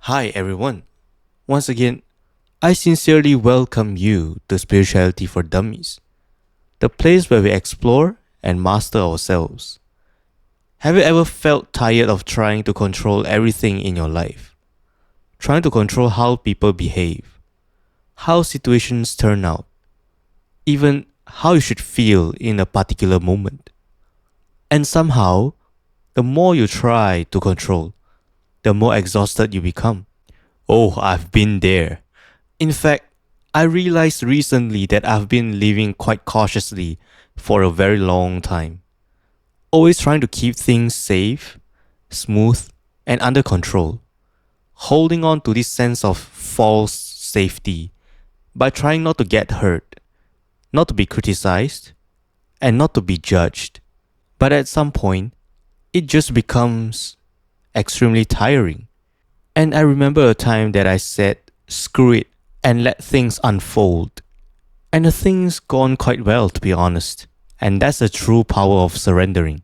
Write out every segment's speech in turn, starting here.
Hi everyone. Once again, I sincerely welcome you to Spirituality for Dummies, the place where we explore and master ourselves. Have you ever felt tired of trying to control everything in your life? Trying to control how people behave, how situations turn out, even how you should feel in a particular moment. And somehow, the more you try to control, the more exhausted you become. Oh, I've been there. In fact, I realized recently that I've been living quite cautiously for a very long time, always trying to keep things safe, smooth, and under control, holding on to this sense of false safety by trying not to get hurt, not to be criticized, and not to be judged. But at some point, it just becomes extremely tiring. And I remember a time that I said, screw it, and let things unfold. And the thing's gone quite well, to be honest. And that's the true power of surrendering.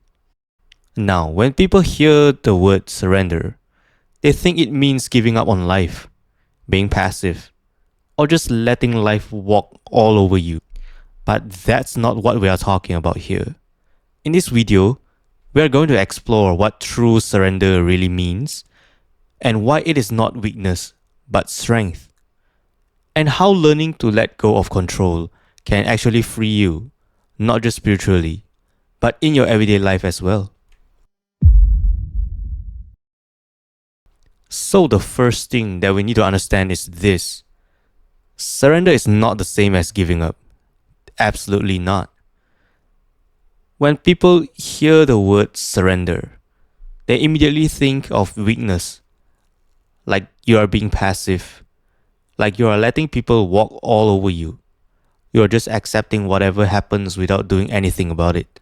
Now, when people hear the word surrender, they think it means giving up on life, being passive, or just letting life walk all over you. But that's not what we are talking about here. In this video, we are going to explore what true surrender really means and why it is not weakness, but strength. And how learning to let go of control can actually free you, not just spiritually, but in your everyday life as well. So the first thing that we need to understand is this. Surrender is not the same as giving up. Absolutely not. When people hear the word surrender, they immediately think of weakness, like you are being passive, like you are letting people walk all over you. You are just accepting whatever happens without doing anything about it.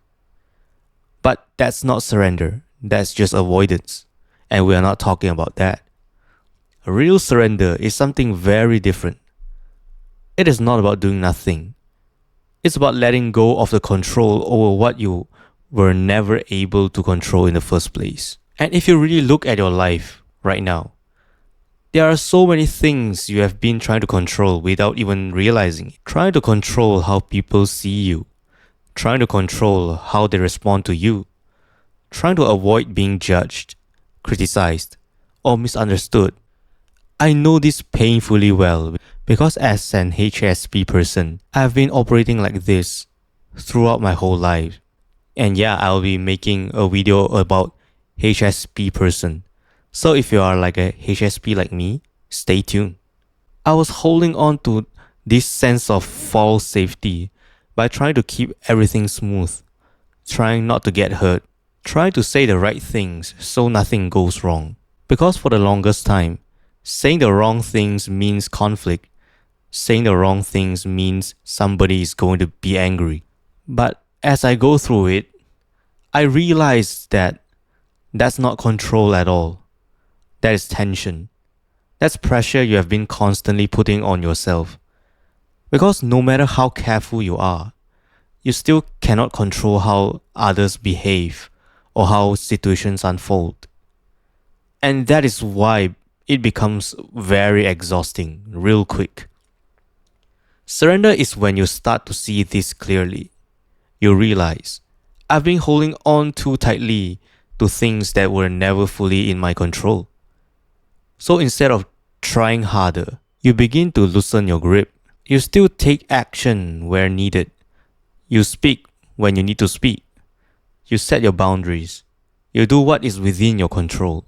But that's not surrender, that's just avoidance. And we are not talking about that. Real surrender is something very different. It is not about doing nothing. It's about letting go of the control over what you were never able to control in the first place. And if you really look at your life right now, there are so many things you have been trying to control without even realizing it. Trying to control how people see you, trying to control how they respond to you, trying to avoid being judged, criticized, or misunderstood. I know this painfully well because as an HSP person, I've been operating like this throughout my whole life. And yeah, I'll be making a video about HSP person. So if you are like a HSP like me, stay tuned. I was holding on to this sense of false safety by trying to keep everything smooth, trying not to get hurt, trying to say the right things so nothing goes wrong. Because for the longest time, saying the wrong things means conflict. Saying the wrong things means somebody is going to be angry. But as I go through it, I realize that that's not control at all. That is tension. That's pressure you have been constantly putting on yourself. Because no matter how careful you are, you still cannot control how others behave or how situations unfold. And that is why it becomes very exhausting real quick. Surrender is when you start to see this clearly. You realize, I've been holding on too tightly to things that were never fully in my control. So instead of trying harder, you begin to loosen your grip. You still take action where needed. You speak when you need to speak. You set your boundaries. You do what is within your control.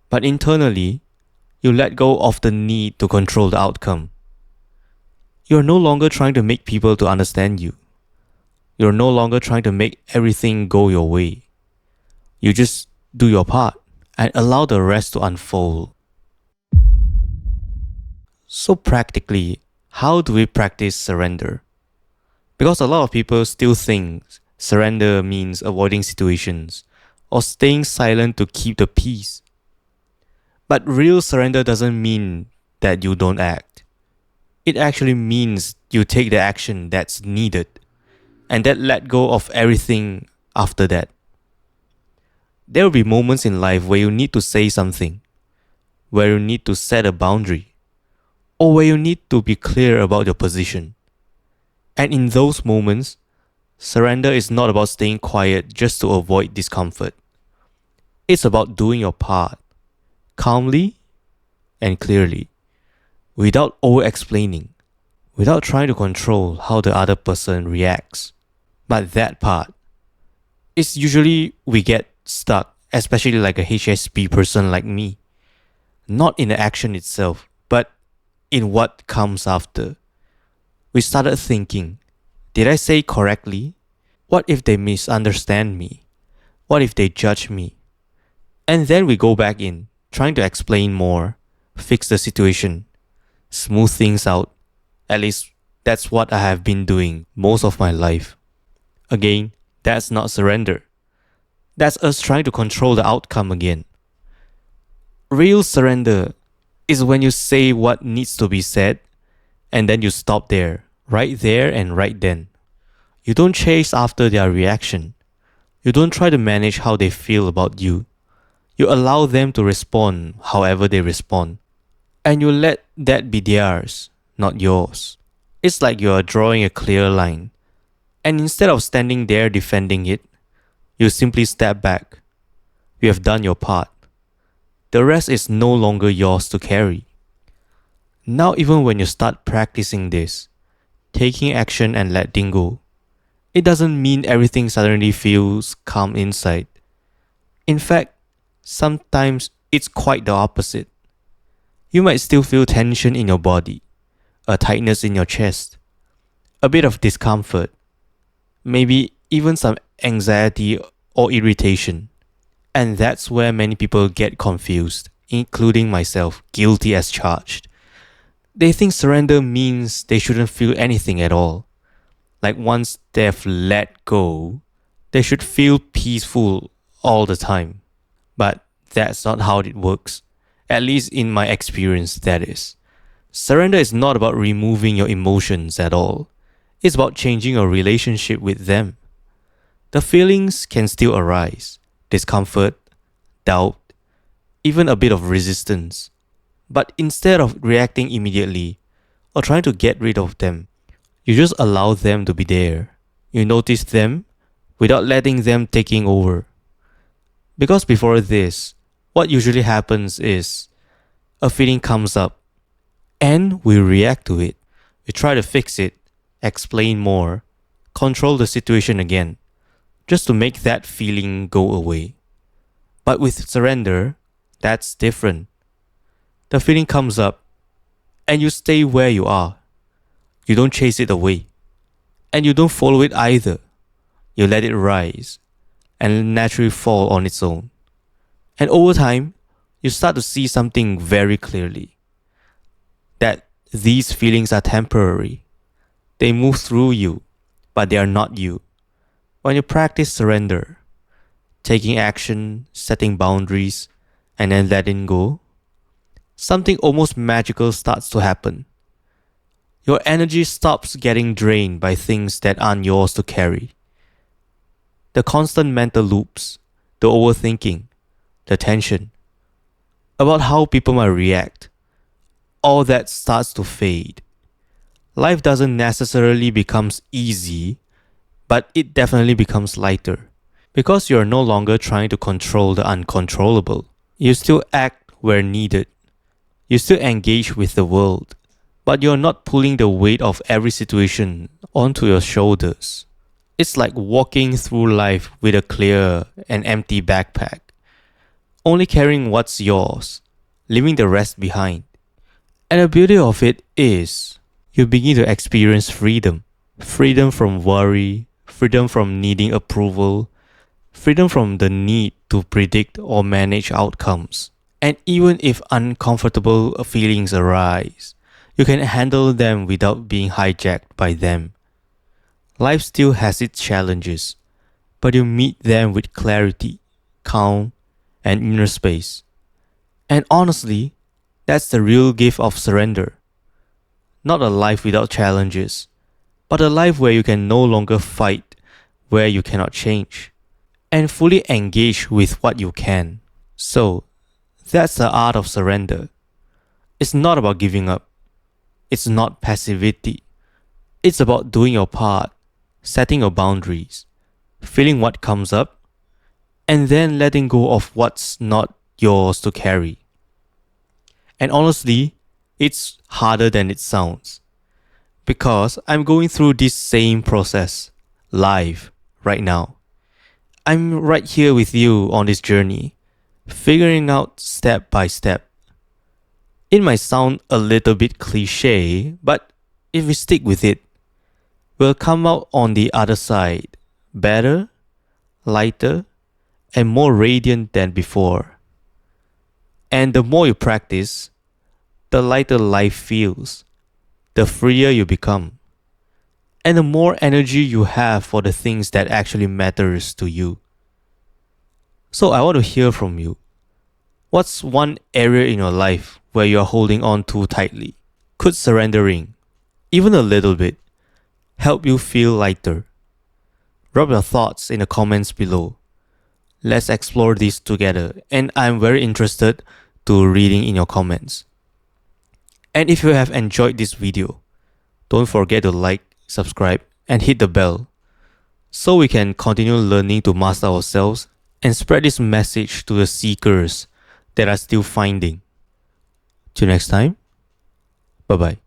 But internally, you let go of the need to control the outcome. You're no longer trying to make people to understand you. You're no longer trying to make everything go your way. You just do your part and allow the rest to unfold. So practically, how do we practice surrender? Because a lot of people still think surrender means avoiding situations or staying silent to keep the peace. But real surrender doesn't mean that you don't act. It actually means you take the action that's needed and then let go of everything after that. There will be moments in life where you need to say something. where you need to set a boundary, or where you need to be clear about your position. And in those moments, surrender is not about staying quiet just to avoid discomfort. It's about doing your part, calmly and clearly, without over-explaining, without trying to control how the other person reacts. But that part is usually we get stuck, especially like a HSP person like me. Not in the action itself, but in what comes after. We started thinking, did I say correctly? What if they misunderstand me? What if they judge me? And then we go back in, trying to explain more, fix the situation, smooth things out. At least that's what I have been doing most of my life. Again, that's not surrender. That's us trying to control the outcome again. Real surrender is when you say what needs to be said and then you stop there and right then. You don't chase after their reaction. You don't try to manage how they feel about you. You allow them to respond however they respond. And you let that be theirs, not yours. It's like you're drawing a clear line. And instead of standing there defending it, you simply step back. You have done your part. The rest is no longer yours to carry. Now even when you start practicing this, taking action and letting go, it doesn't mean everything suddenly feels calm inside. In fact, sometimes it's quite the opposite. You might still feel tension in your body, a tightness in your chest, a bit of discomfort, maybe even some anxiety or irritation. And that's where many people get confused, including myself, guilty as charged. They think surrender means they shouldn't feel anything at all. Like once they've let go, they should feel peaceful all the time. But that's not how it works. At least in my experience, that is. Surrender is not about removing your emotions at all. It's about changing your relationship with them. The feelings can still arise. Discomfort, doubt, even a bit of resistance. But instead of reacting immediately or trying to get rid of them, you just allow them to be there. You notice them without letting them taking over. Because before this, what usually happens is a feeling comes up and we react to it. We try to fix it, explain more, control the situation again, just to make that feeling go away. But with surrender, that's different. The feeling comes up and you stay where you are. You don't chase it away. And you don't follow it either. You let it rise and naturally fall on its own. And over time, you start to see something very clearly. That these feelings are temporary. They move through you, but they are not you. When you practice surrender, taking action, setting boundaries, and then letting go, something almost magical starts to happen. Your energy stops getting drained by things that aren't yours to carry. The constant mental loops, the overthinking, the tension about how people might react, all that starts to fade. Life doesn't necessarily become easy, but it definitely becomes lighter. Because you're no longer trying to control the uncontrollable. You still act where needed. You still engage with the world, but you're not pulling the weight of every situation onto your shoulders. It's like walking through life with a clear and empty backpack, only carrying what's yours, leaving the rest behind. And the beauty of it is, you begin to experience freedom. Freedom from worry, freedom from needing approval, freedom from the need to predict or manage outcomes. And even if uncomfortable feelings arise, you can handle them without being hijacked by them. Life still has its challenges, but you meet them with clarity, calm, and inner space. And honestly, that's the real gift of surrender. Not a life without challenges, but a life where you can no longer fight where you cannot change, and fully engage with what you can. So, That's the art of surrender. It's not about giving up. It's not passivity. It's about doing your part, setting your boundaries, feeling what comes up, and then letting go of what's not yours to carry. And honestly, it's harder than it sounds. Because I'm going through this same process live right now. I'm right here with you on this journey, figuring out step by step. It might sound a little bit cliche, but if we stick with it, we'll come out on the other side better, lighter, and more radiant than before. And the more you practice, the lighter life feels, the freer you become, and the more energy you have for the things that actually matters to you. So I want to hear from you. What's one area in your life where you are holding on too tightly? Could surrendering, even a little bit, help you feel lighter? Drop your thoughts in the comments below. Let's explore this together, and I'm very interested to reading in your comments. And if you have enjoyed this video, don't forget to like, subscribe, and hit the bell so we can continue learning to master ourselves and spread this message to the seekers that are still finding. Till next time, bye bye.